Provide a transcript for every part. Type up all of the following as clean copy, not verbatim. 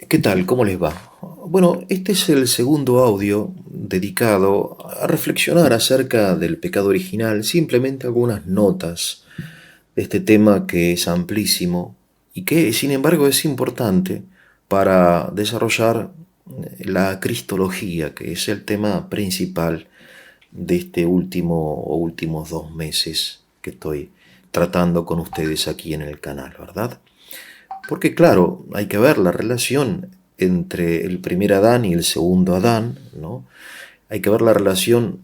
¿Qué tal? ¿Cómo les va? Bueno, este es el segundo audio dedicado a reflexionar acerca del pecado original, simplemente algunas notas de este tema que es amplísimo y que, sin embargo, es importante para desarrollar la cristología, que es el tema principal de este último o últimos 2 meses que estoy tratando con ustedes aquí en el canal, ¿verdad? Porque claro, hay que ver la relación entre el primer Adán y el segundo Adán, ¿no? Hay que ver la relación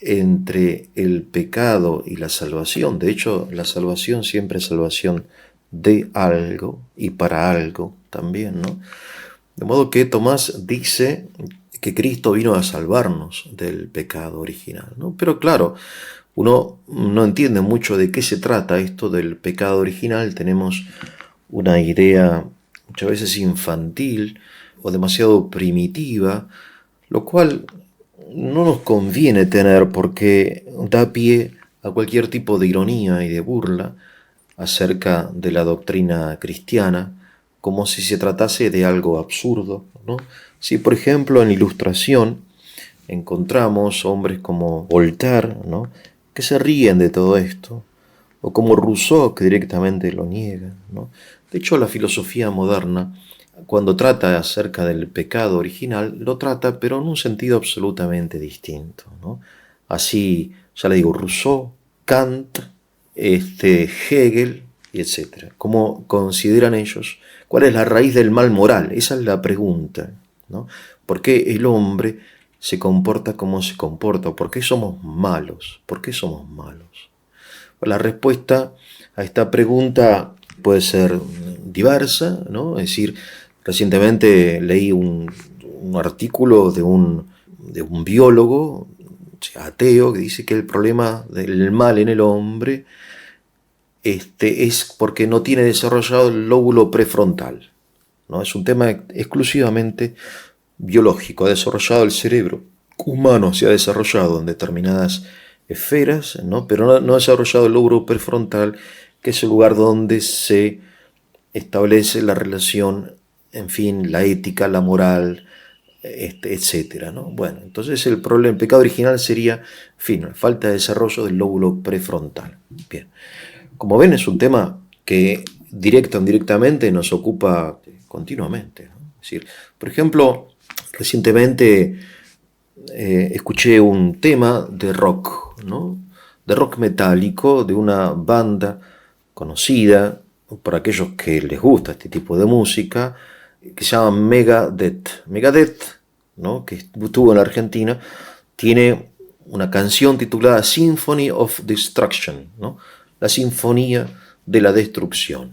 entre el pecado y la salvación. De hecho, la salvación siempre es salvación de algo y para algo también, ¿no? De modo que Tomás dice que Cristo vino a salvarnos del pecado original, ¿no? Pero claro, uno no entiende mucho de qué se trata esto del pecado original. Tenemos una idea muchas veces infantil o demasiado primitiva, lo cual no nos conviene tener porque da pie a cualquier tipo de ironía y de burla acerca de la doctrina cristiana, como si se tratase de algo absurdo, ¿no? Si, por ejemplo, en Ilustración encontramos hombres como Voltaire, ¿no?, que se ríen de todo esto, o como Rousseau, que directamente lo niega, ¿no? De hecho, la filosofía moderna, cuando trata acerca del pecado original, lo trata, pero en un sentido absolutamente distinto, ¿no? Así, ya le digo, Rousseau, Kant, Hegel, etc. ¿Cómo consideran ellos? ¿Cuál es la raíz del mal moral? Esa es la pregunta, ¿no? ¿Por qué el hombre se comporta como se comporta? ¿Por qué somos malos? ¿Por qué somos malos? La respuesta a esta pregunta puede ser diversa, ¿no? Es decir, recientemente leí un artículo de un biólogo, o sea, ateo, que dice que el problema del mal en el hombre es porque no tiene desarrollado el lóbulo prefrontal, ¿no? Es un tema exclusivamente biológico. Ha desarrollado el cerebro humano, se ha desarrollado en determinadas esferas, ¿no? Pero no ha desarrollado el lóbulo prefrontal, que es el lugar donde se establece la relación, en fin, la ética, la moral, etcétera, ¿no? Bueno, entonces el pecado original sería, en fin, la falta de desarrollo del lóbulo prefrontal. Bien, como ven, es un tema que directa o indirectamente nos ocupa continuamente, ¿no? Es decir, por ejemplo, recientemente escuché un tema de rock, ¿no? De rock metálico de una banda conocida por aquellos que les gusta este tipo de música, que se llama Megadeth. Megadeth, ¿no?, que estuvo en la Argentina, tiene una canción titulada Symphony of Destruction, ¿no?, la sinfonía de la destrucción.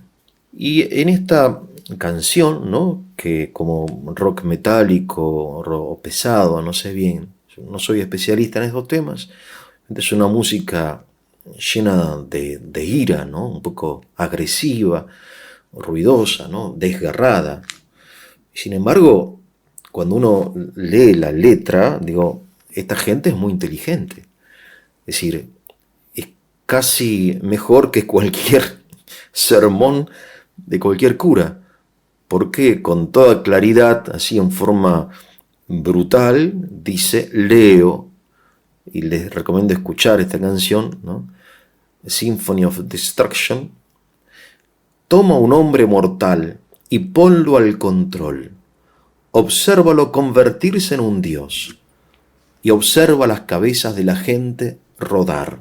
Y en esta canción, ¿no?, que como rock metálico o pesado, no sé bien, no soy especialista en estos temas, es una música llena de ira, ¿no?, un poco agresiva, ruidosa, ¿no?, desgarrada. Sin embargo, cuando uno lee la letra, digo, esta gente es muy inteligente. Es decir, es casi mejor que cualquier sermón de cualquier cura, porque con toda claridad, así en forma brutal, dice: leo, y les recomiendo escuchar esta canción, ¿no?, Symphony of Destruction: toma un hombre mortal y ponlo al control, obsérvalo convertirse en un dios, y observa las cabezas de la gente rodar.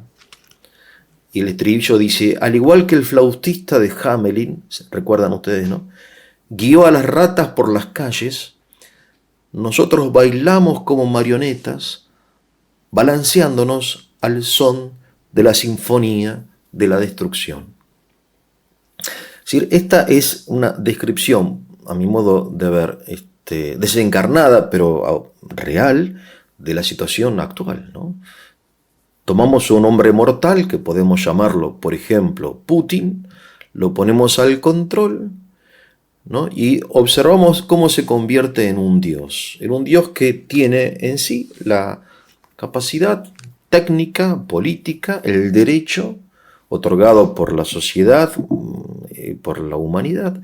Y el estribillo dice: al igual que el flautista de Hamelin, recuerdan ustedes, ¿no?, guió a las ratas por las calles, nosotros bailamos como marionetas, balanceándonos al son de la sinfonía de la destrucción. Es decir, esta es una descripción, a mi modo de ver, desencarnada, pero real, de la situación actual, ¿no? Tomamos un hombre mortal, que podemos llamarlo, por ejemplo, Putin, lo ponemos al control, ¿no?, y observamos cómo se convierte en un dios que tiene en sí la capacidad técnica, política, el derecho otorgado por la sociedad, por la humanidad,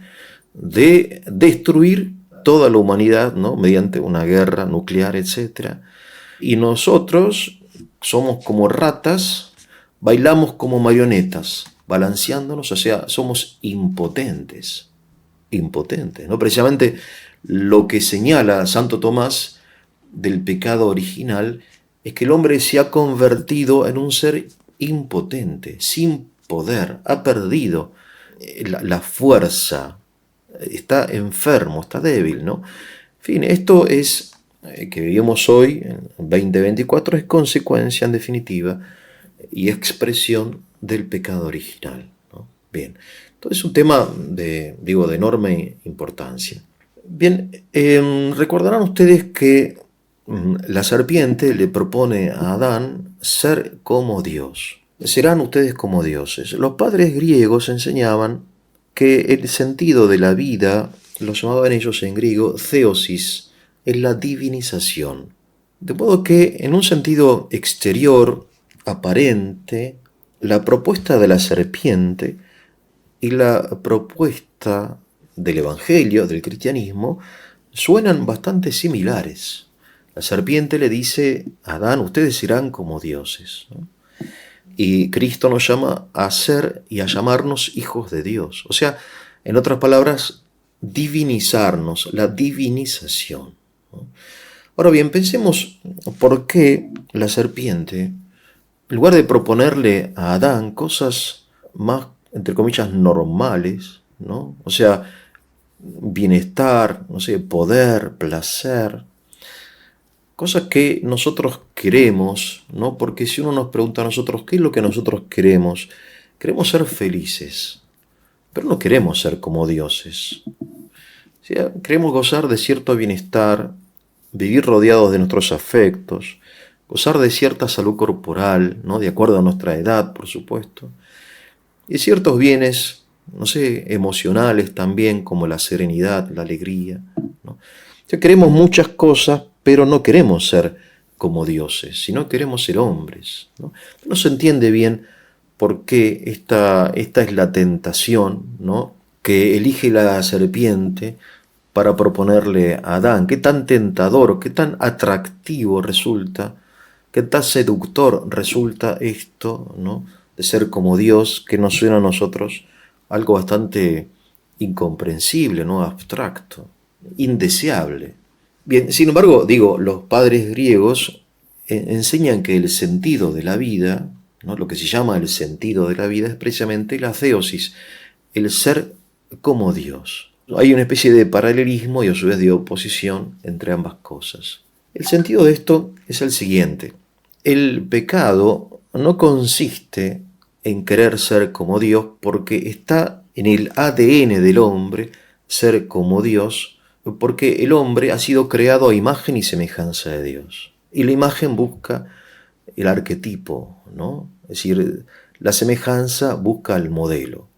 de destruir toda la humanidad, ¿no? Mediante una guerra nuclear, etc. Y nosotros somos como ratas, bailamos como marionetas, balanceándonos, o sea, somos impotentes, ¿no? Precisamente lo que señala Santo Tomás del pecado original es que el hombre se ha convertido en un ser impotente, sin poder, ha perdido la fuerza, está enfermo, está débil, ¿no? En fin, esto es que vivimos hoy, en 2024, es consecuencia, en definitiva, y expresión del pecado original, ¿no? Bien, entonces es un tema de enorme importancia. Bien, recordarán ustedes que la serpiente le propone a Adán ser como Dios. Serán ustedes como dioses. Los padres griegos enseñaban que el sentido de la vida, lo llamaban ellos en griego, theosis, es la divinización. De modo que, en un sentido exterior, aparente, la propuesta de la serpiente y la propuesta del Evangelio, del cristianismo, suenan bastante similares. La serpiente le dice a Adán, ustedes serán como dioses, ¿no? Y Cristo nos llama a ser y a llamarnos hijos de Dios. O sea, en otras palabras, divinizarnos, la divinización, ¿no? Ahora bien, pensemos por qué la serpiente, en lugar de proponerle a Adán cosas más, entre comillas, normales, ¿no? O sea, bienestar, no sé, poder, placer, cosas que nosotros queremos, ¿no? Porque si uno nos pregunta a nosotros, ¿qué es lo que nosotros queremos? Queremos ser felices, pero no queremos ser como dioses. O sea, queremos gozar de cierto bienestar, vivir rodeados de nuestros afectos, gozar de cierta salud corporal, ¿no? De acuerdo a nuestra edad, por supuesto, y ciertos bienes, no sé, emocionales también, como la serenidad, la alegría, ¿no? O sea, queremos muchas cosas, pero no queremos ser como dioses, sino queremos ser hombres, ¿no? No se entiende bien por qué esta es la tentación, ¿no?, que elige la serpiente para proponerle a Adán. Qué tan tentador, qué tan atractivo resulta, qué tan seductor resulta esto, ¿no?, de ser como Dios, que nos suena a nosotros algo bastante incomprensible, ¿no?, abstracto, indeseable. Bien, sin embargo, los padres griegos enseñan que el sentido de la vida, ¿no?, lo que se llama el sentido de la vida, es precisamente la theosis, el ser como Dios. Hay una especie de paralelismo y a su vez de oposición entre ambas cosas. El sentido de esto es el siguiente: el pecado no consiste en querer ser como Dios, porque está en el ADN del hombre ser como Dios, porque el hombre ha sido creado a imagen y semejanza de Dios. Y la imagen busca el arquetipo, ¿no? Es decir, la semejanza busca el modelo.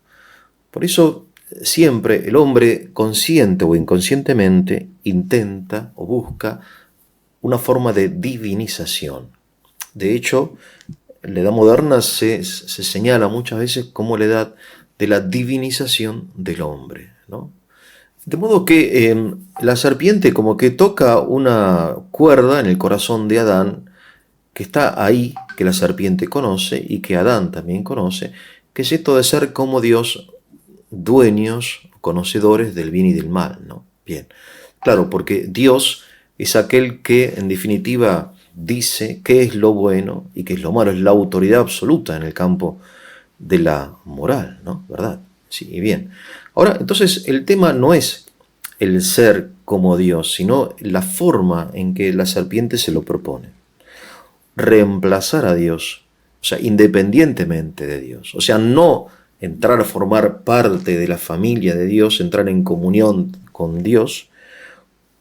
Por eso siempre el hombre, consciente o inconscientemente, intenta o busca una forma de divinización. De hecho, en la Edad Moderna se señala muchas veces como la edad de la divinización del hombre, ¿no? De modo que la serpiente como que toca una cuerda en el corazón de Adán, que está ahí, que la serpiente conoce y que Adán también conoce, que es esto de ser como Dios, dueños, conocedores del bien y del mal, ¿no? Bien, claro, porque Dios es aquel que en definitiva dice qué es lo bueno y qué es lo malo, es la autoridad absoluta en el campo de la moral, ¿no? ¿Verdad? Sí, y bien. Ahora, entonces, el tema no es el ser como Dios, sino la forma en que la serpiente se lo propone. Reemplazar a Dios, o sea, independientemente de Dios. O sea, no entrar a formar parte de la familia de Dios, entrar en comunión con Dios,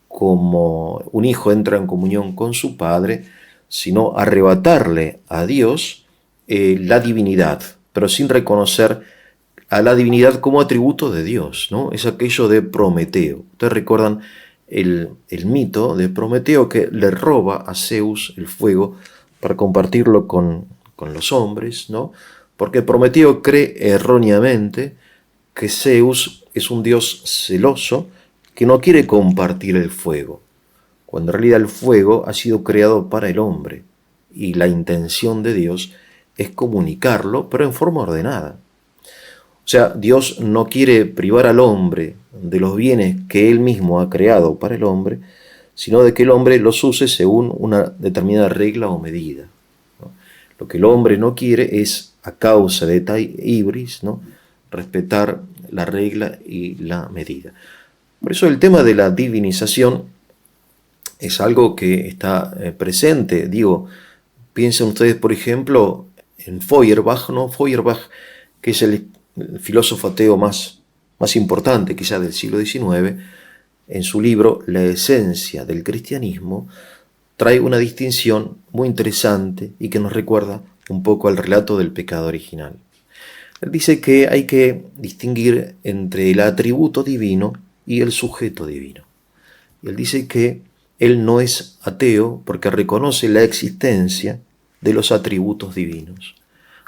como un hijo entra en comunión con su padre, sino arrebatarle a Dios la divinidad, pero sin reconocer a la divinidad como atributo de Dios, ¿no? Es aquello de Prometeo. Ustedes recuerdan el mito de Prometeo, que le roba a Zeus el fuego para compartirlo con los hombres, ¿no? Porque Prometeo cree erróneamente que Zeus es un dios celoso que no quiere compartir el fuego, cuando en realidad el fuego ha sido creado para el hombre y la intención de Dios es comunicarlo, pero en forma ordenada. O sea, Dios no quiere privar al hombre de los bienes que Él mismo ha creado para el hombre, sino de que el hombre los use según una determinada regla o medida, ¿no? Lo que el hombre no quiere es, a causa de tal ibris, ¿no?, respetar la regla y la medida. Por eso el tema de la divinización es algo que está presente. Digo, piensen ustedes, por ejemplo, en Feuerbach, ¿no? Feuerbach, que es el filósofo ateo más importante quizás del siglo XIX, en su libro La esencia del cristianismo, trae una distinción muy interesante y que nos recuerda un poco al relato del pecado original. Él dice que hay que distinguir entre el atributo divino y el sujeto divino. Y él dice que él no es ateo porque reconoce la existencia de los atributos divinos.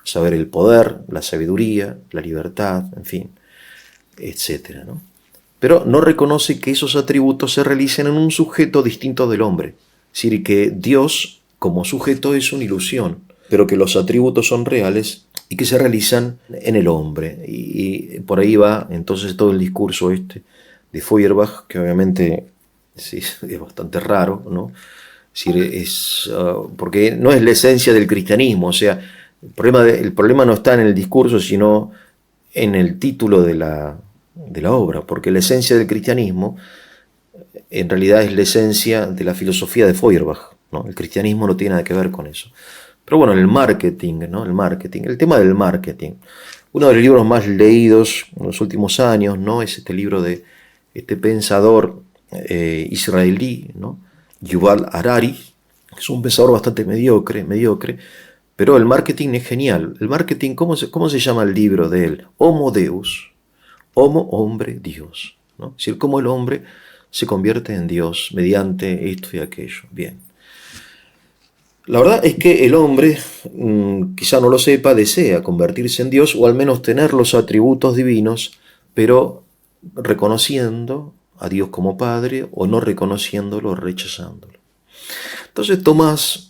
Saber el poder, la sabiduría, la libertad, en fin, etcétera, ¿no? Pero no reconoce que esos atributos se realicen en un sujeto distinto del hombre. Es decir, que Dios como sujeto es una ilusión, pero que los atributos son reales y que se realizan en el hombre. Y por ahí va entonces todo el discurso de Feuerbach, que obviamente sí, es bastante raro, ¿no? Es decir, porque no es la esencia del cristianismo. O sea, el problema no está en el discurso, sino en el título de la obra, porque la esencia del cristianismo en realidad es la esencia de la filosofía de Feuerbach, ¿no? El cristianismo no tiene nada que ver con eso. Pero bueno, el marketing, ¿no? El tema del marketing. Uno de los libros más leídos en los últimos años, ¿no?, es este libro de este pensador israelí, ¿no?, Yuval Harari. Es un pensador bastante mediocre, pero el marketing es genial. El marketing, ¿cómo se llama el libro de él? Homo Deus, Homo, hombre, Dios, ¿no? Es decir, cómo el hombre se convierte en Dios mediante esto y aquello. Bien. La verdad es que el hombre, quizá no lo sepa, desea convertirse en Dios o al menos tener los atributos divinos, pero reconociendo a Dios como Padre o no reconociéndolo, rechazándolo. Entonces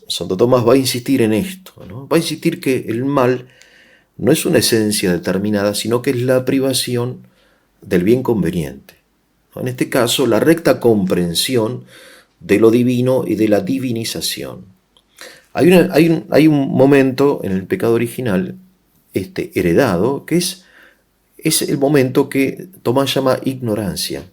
Santo Tomás va a insistir en esto, ¿no? Va a insistir que el mal no es una esencia determinada, sino que es la privación del bien conveniente. En este caso, la recta comprensión de lo divino y de la divinización. Hay un momento en el pecado original, heredado, que es el momento que Tomás llama ignorancia.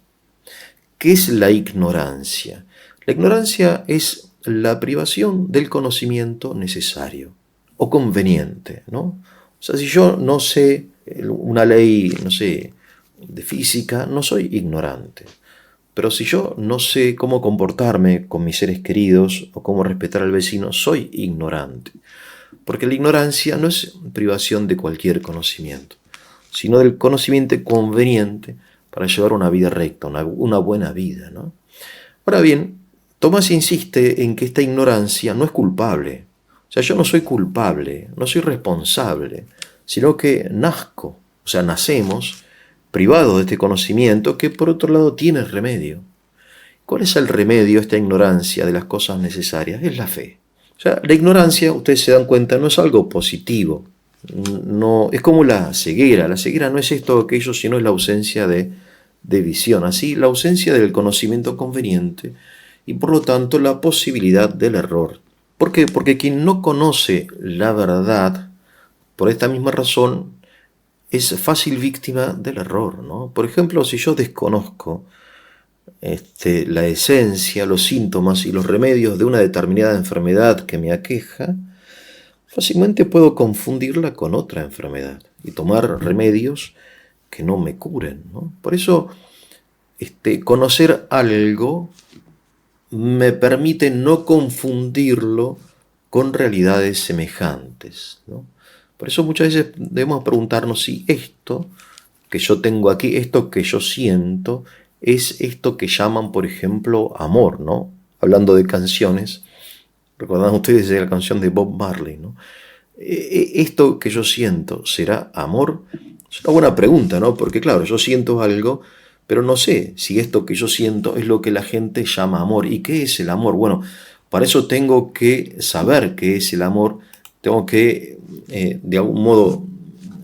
¿Qué es la ignorancia? La ignorancia es la privación del conocimiento necesario o conveniente, ¿no? O sea, si yo no sé una ley, no sé, de física, no soy ignorante. Pero si yo no sé cómo comportarme con mis seres queridos o cómo respetar al vecino, soy ignorante. Porque la ignorancia no es privación de cualquier conocimiento, sino del conocimiento conveniente para llevar una vida recta, una buena vida, ¿no? Ahora bien, Tomás insiste en que esta ignorancia no es culpable. O sea, yo no soy culpable, no soy responsable, sino que nacemos privados de este conocimiento que por otro lado tiene remedio. ¿Cuál es el remedio a esta ignorancia de las cosas necesarias? Es la fe. O sea, la ignorancia, ustedes se dan cuenta, no es algo positivo. No, es como la ceguera. La ceguera no es esto o aquello, sino es la ausencia de visión. Así, la ausencia del conocimiento conveniente y por lo tanto la posibilidad del error. ¿Por qué? Porque quien no conoce la verdad, por esta misma razón, es fácil víctima del error, ¿no? Por ejemplo, si yo desconozco la esencia, los síntomas y los remedios de una determinada enfermedad que me aqueja, fácilmente puedo confundirla con otra enfermedad y tomar remedios que no me curen, ¿no? Por eso, conocer algo me permite no confundirlo con realidades semejantes, ¿no? Por eso muchas veces debemos preguntarnos si esto que yo tengo aquí, esto que yo siento, es esto que llaman, por ejemplo, amor, ¿no? Hablando de canciones, recordarán ustedes de la canción de Bob Marley, ¿no? ¿Esto que yo siento será amor? Es una buena pregunta, ¿no? Porque claro, yo siento algo, pero no sé si esto que yo siento es lo que la gente llama amor. ¿Y qué es el amor? Bueno, para eso tengo que saber qué es el amor, tengo que de algún modo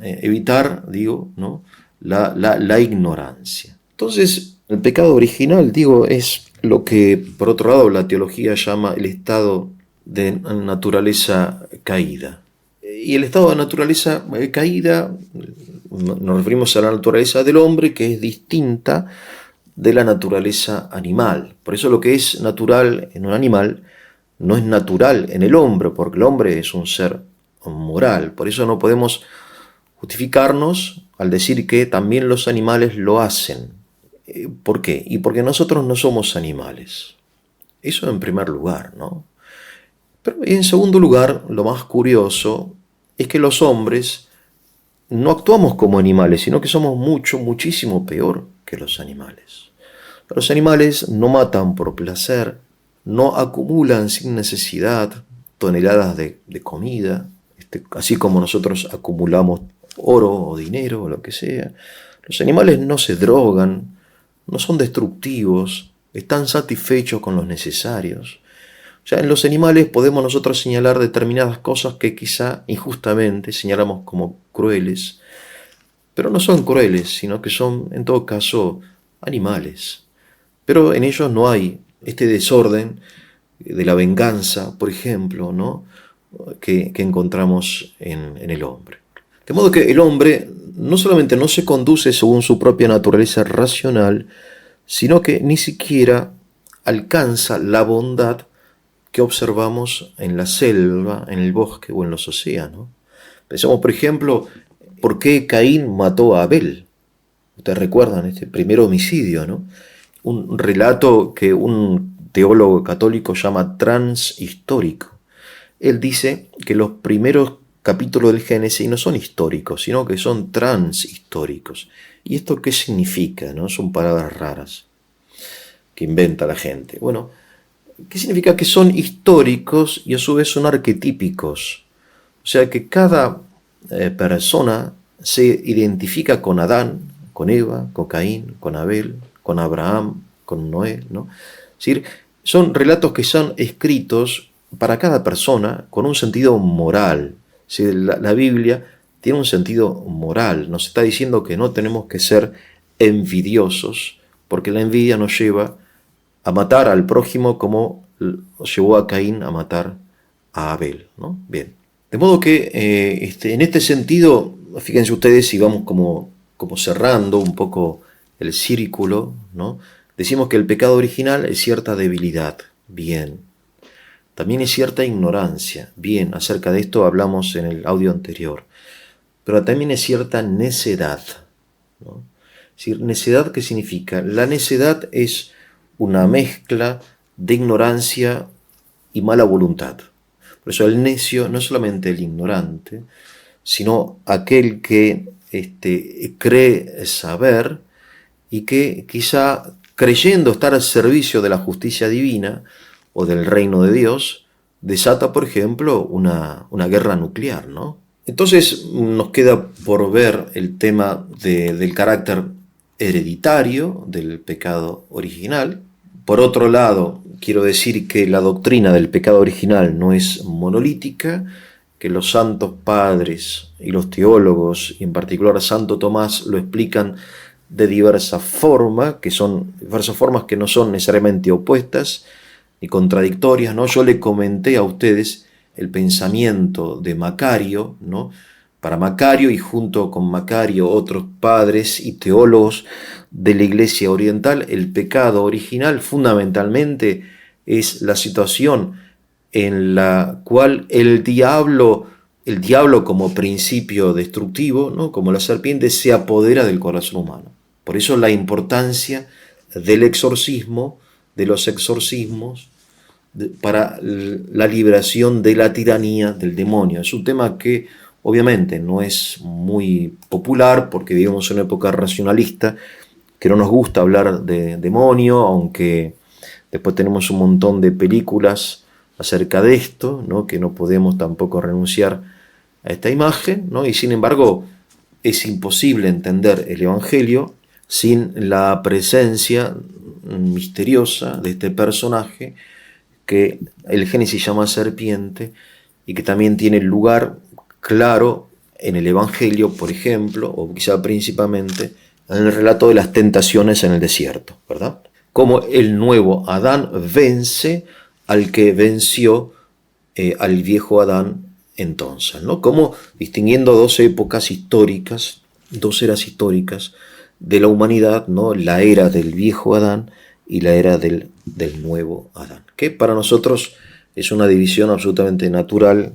evitar, digo, ¿no? la ignorancia. Entonces, el pecado original, digo, es lo que, por otro lado, la teología llama el estado de naturaleza caída. Y el estado de naturaleza caída, nos referimos a la naturaleza del hombre, que es distinta de la naturaleza animal. Por eso lo que es natural en un animal no es natural en el hombre, porque el hombre es un ser moral. Por eso no podemos justificarnos al decir que también los animales lo hacen. ¿Por qué? Y porque nosotros no somos animales. Eso en primer lugar, ¿no? Pero en segundo lugar, lo más curioso es que los hombres no actuamos como animales, sino que somos muchísimo peor que los animales. Los animales no matan por placer, no acumulan sin necesidad toneladas de comida, así como nosotros acumulamos oro o dinero o lo que sea. Los animales no se drogan, no son destructivos, están satisfechos con los necesarios. O sea, en los animales podemos nosotros señalar determinadas cosas que quizá injustamente señalamos como crueles, pero no son crueles, sino que son en todo caso animales. Pero en ellos no hay este desorden de la venganza, por ejemplo, ¿no? que encontramos en el hombre. De modo que el hombre no solamente no se conduce según su propia naturaleza racional, sino que ni siquiera alcanza la bondad que observamos en la selva, en el bosque o en los océanos. Pensamos, por ejemplo, por qué Caín mató a Abel. Ustedes recuerdan este primer homicidio, ¿no? Un relato que un teólogo católico llama transhistórico. Él dice que los primeros capítulos del Génesis no son históricos, sino que son transhistóricos. ¿Y esto qué significa? ¿No? Son palabras raras que inventa la gente. Bueno, ¿qué significa? Que son históricos y a su vez son arquetípicos. O sea que cada persona se identifica con Adán, con Eva, con Caín, con Abel, con Abraham, con Noé, ¿no? Es decir, son relatos que son escritos para cada persona con un sentido moral. Es decir, la Biblia tiene un sentido moral. Nos está diciendo que no tenemos que ser envidiosos, porque la envidia nos lleva a matar al prójimo como llevó a Caín a matar a Abel, ¿no? Bien. De modo que en este sentido, fíjense ustedes, si vamos como cerrando un poco el círculo, ¿no? Decimos que el pecado original es cierta debilidad, bien. También es cierta ignorancia, bien. Acerca de esto hablamos en el audio anterior. Pero también es cierta necedad, ¿no? Es decir, necedad, ¿qué significa? La necedad es una mezcla de ignorancia y mala voluntad. Por eso el necio no es solamente el ignorante, sino aquel que cree saber y que quizá creyendo estar al servicio de la justicia divina o del reino de Dios, desata, por ejemplo, una guerra nuclear, ¿no? Entonces nos queda por ver el tema del carácter hereditario del pecado original. Por otro lado, quiero decir que la doctrina del pecado original no es monolítica, que los santos padres y los teólogos, y en particular Santo Tomás, lo explican de diversas formas, que no son necesariamente opuestas ni contradictorias, ¿no? Yo le comenté a ustedes el pensamiento de Macario, ¿no? Para Macario, y junto con Macario otros padres y teólogos de la Iglesia Oriental, el pecado original fundamentalmente es la situación en la cual el diablo como principio destructivo, ¿no? Como la serpiente, se apodera del corazón humano. Por eso la importancia del exorcismo, de los exorcismos, para la liberación de la tiranía del demonio. Es un tema que obviamente no es muy popular porque vivimos en una época racionalista, que no nos gusta hablar de demonio, aunque después tenemos un montón de películas acerca de esto, ¿no? Que no podemos tampoco renunciar a esta imagen, ¿no? Y sin embargo es imposible entender el Evangelio sin la presencia misteriosa de este personaje que el Génesis llama serpiente y que también tiene lugar claro en el Evangelio, por ejemplo, o quizá principalmente en el relato de las tentaciones en el desierto, ¿verdad? Cómo el nuevo Adán vence al que venció al viejo Adán entonces, ¿no? Como distinguiendo dos épocas históricas, dos eras históricas de la humanidad, ¿no? La era del viejo Adán y la era del nuevo Adán, que para nosotros es una división absolutamente natural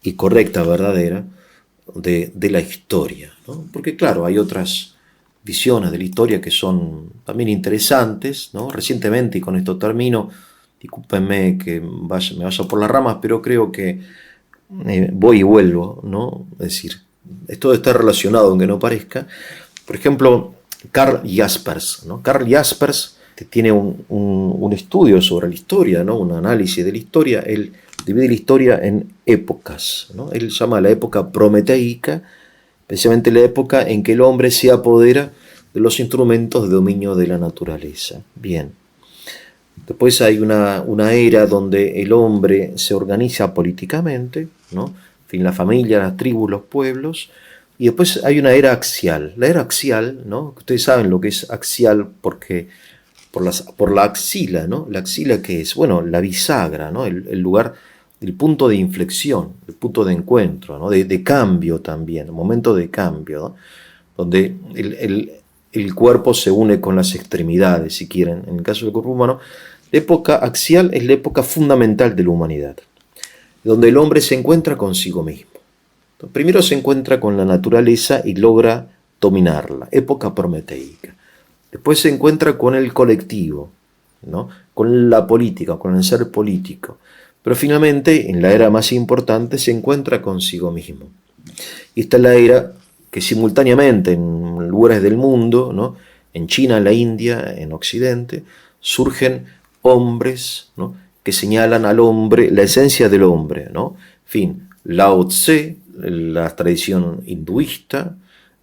y correcta, verdadera, de la historia, ¿no? Porque claro, hay otras visiones de la historia que son también interesantes, ¿no? Recientemente, y con esto termino, discúlpenme que me vaya por las ramas, pero creo que voy y vuelvo, ¿no? Es decir, esto está relacionado, aunque no parezca. Por ejemplo, Karl Jaspers, ¿no? Karl Jaspers tiene un estudio sobre la historia, ¿no? Un análisis de la historia. Él divide la historia en épocas, ¿no? Él llama la época prometeica, precisamente la época en que el hombre se apodera de los instrumentos de dominio de la naturaleza. Bien. Después hay una era donde el hombre se organiza políticamente, ¿no? En fin, la familia, las tribus, los pueblos. Y después hay una era axial. La era axial, ¿no? Ustedes saben lo que es axial porque por la axila, ¿no? La axila, ¿qué es? Bueno, la bisagra, ¿no? El lugar, el punto de inflexión, el punto de encuentro, ¿no? De cambio también, un momento de cambio, ¿no? Donde el cuerpo se une con las extremidades, si quieren. En el caso del cuerpo humano, la época axial es la época fundamental de la humanidad, donde el hombre se encuentra consigo mismo. Entonces, primero se encuentra con la naturaleza y logra dominarla, época prometeica. Después se encuentra con el colectivo, ¿no? Con la política, con el ser político. Pero finalmente, en la era más importante, se encuentra consigo mismo. Y esta es la era que simultáneamente en lugares del mundo, ¿no? En China, en la India, en Occidente, surgen hombres, ¿no? Que señalan al hombre, la esencia del hombre, ¿no? En fin, Lao Tse, la tradición hinduista,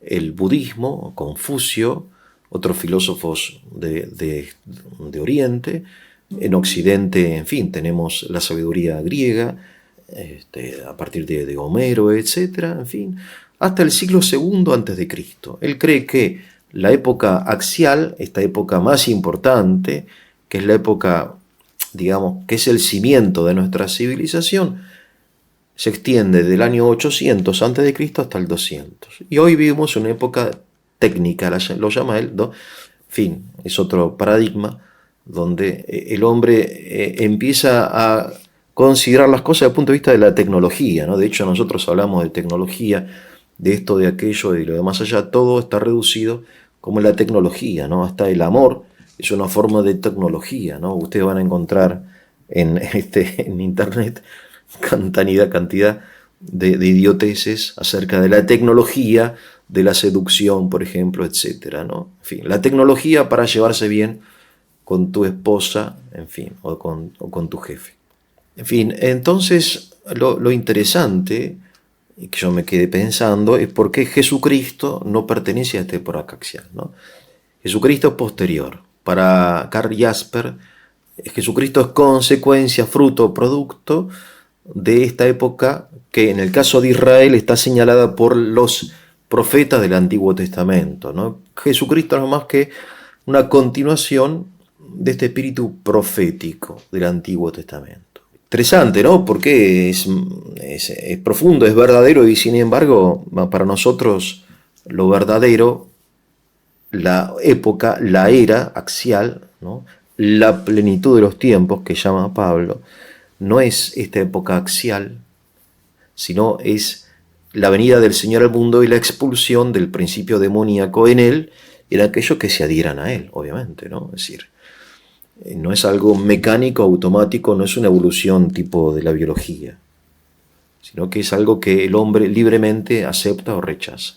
el budismo, Confucio, otros filósofos de Oriente. En Occidente, en fin, tenemos la sabiduría griega, a partir de Homero, etc. En fin, hasta el siglo II antes de Cristo. Él cree que la época axial, esta época más importante, que es la época, digamos, que es el cimiento de nuestra civilización, se extiende del año 800 antes de Cristo hasta el 200. Y hoy vivimos una época técnica, lo llama él, ¿no? En fin, es otro paradigma donde el hombre empieza a considerar las cosas desde el punto de vista de la tecnología, ¿no? De hecho, nosotros hablamos de tecnología, de esto, de aquello, de lo de más allá, todo está reducido como la tecnología, ¿no? Hasta el amor es una forma de tecnología, ¿no? Ustedes van a encontrar en internet cantidad de idioteces acerca de la tecnología, de la seducción, por ejemplo, etcétera, ¿no? En fin, la tecnología para llevarse bien con tu esposa, en fin, o con tu jefe. En fin, entonces lo interesante, y que yo me quedé pensando, es por qué Jesucristo no pertenece a esta época axial, ¿no? Jesucristo es posterior. Para Karl Jasper, Jesucristo es consecuencia, fruto, producto de esta época que en el caso de Israel está señalada por los profetas del Antiguo Testamento, ¿no? Jesucristo no es más que una continuación de este espíritu profético del Antiguo Testamento. Interesante, ¿no? Porque es profundo, es verdadero y sin embargo para nosotros lo verdadero, la época, la era axial, ¿no? La plenitud de los tiempos que llama Pablo, no es esta época axial, sino es la venida del Señor al mundo y la expulsión del principio demoníaco en él y en aquellos que se adhieran a él, obviamente, ¿no? Es decir, no es algo mecánico, automático, no es una evolución tipo de la biología, sino que es algo que el hombre libremente acepta o rechaza.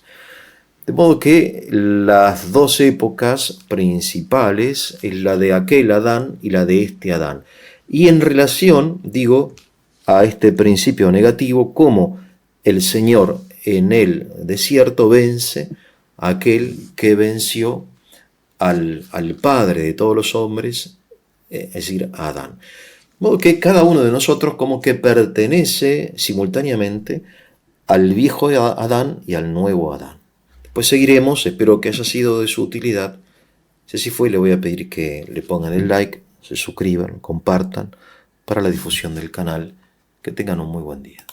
De modo que las dos épocas principales es la de aquel Adán y la de este Adán. Y en relación, digo, a este principio negativo, cómo el Señor en el desierto vence a aquel que venció al padre de todos los hombres, es decir, a Adán. De modo que cada uno de nosotros como que pertenece simultáneamente al viejo Adán y al nuevo Adán. Pues seguiremos, espero que haya sido de su utilidad. Si así fue, le voy a pedir que le pongan el like, se suscriban, compartan para la difusión del canal. Que tengan un muy buen día.